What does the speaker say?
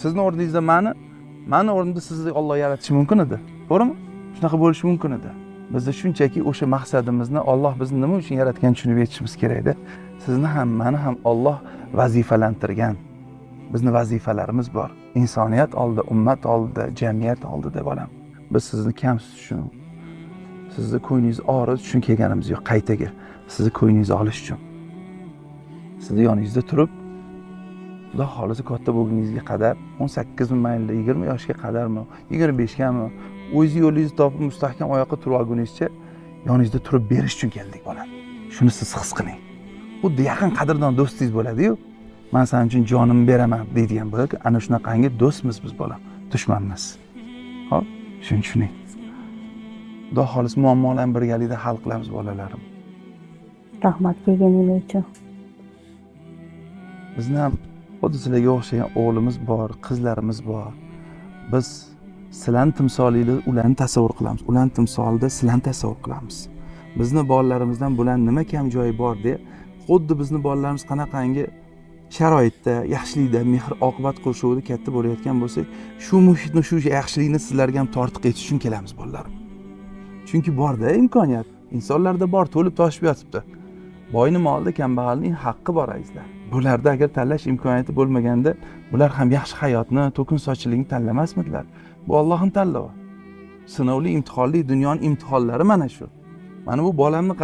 Sizni o'rningizda mani o'rnimda sizni Alloh yaratishi mumkin edi. To'g'rimi? Shunaqa bo'lishi mumkin edi. Bizda shunchaki o'sha maqsadimizni Alloh bizni nima uchun yaratganini tushunib yetishimiz kerak-da. Sizni ham, meni ham Alloh vazifalantirgan. Bizni vazifalarimiz bor. Insoniyat oldida, ummat oldida, jamiyat oldida bolam. Biz sizni kamsiz uchun, sizni ko'nglingiz og'rish uchun kelganimiz yo'q, qaytaga. Sizni ko'nglingizni olish uchun. Sizni yoningizda turib, Xudo xolisi katta bo'lguningizga qadar 18 mi mayli, 20 yoshga qadarmi, 25 gami, o'zingiz yo'lingizni topib mustahkam oyoqqa turib olguningizcha yoningizda turib berish uchun keldik bolam. Shuni siz his qiling. Xuddi yaqin qadrdon do'stingiz bo'ladi-yu. Men sening uchun jonimni beraman deydigan bo'ladi. Ana shunaqangi do'stmiz biz bolam, dushmanmas. Xo'p, shuni tushuning. Xudo xolis muammolarni birgalikda hal qilamiz bolalarim. Rahmat kelganingiz uchun. Bizni ham xuddi sizlarga o'xshagan o'g'limiz bor, qizlarimiz bor. Biz sizlarni timsolingizda ularni tasavvur qilamiz. Ularni timsolida sizlarni tasavvur qilamiz. Bizni bolalarimizdan bular nima kam joyi bor deb, xuddi bizni bolalarimiz qanaqangi sharoitda, yaxshilikda, mehr oqibat qurushuvida katta bo'layotgan bo'lsak, shu muhitni, shu yaxshilikni sizlarga ham tortiq etish uchun kelamiz bolalarim. Chunki borda imkoniyat, insonlarda bor, to'lib toshib yotibdi. Boyni molda, kambag'alning haqqi bor azizlar. Bularda agar tanlash imkoniyati bo'lmaganda, bular ham yaxshi hayotni, to'kin sochilikni tanlamasmidilar. Bu Allohning tanlovi. Sinovli, imtihonli dunyoning imtihonlari mana shu. Mana bu bolamni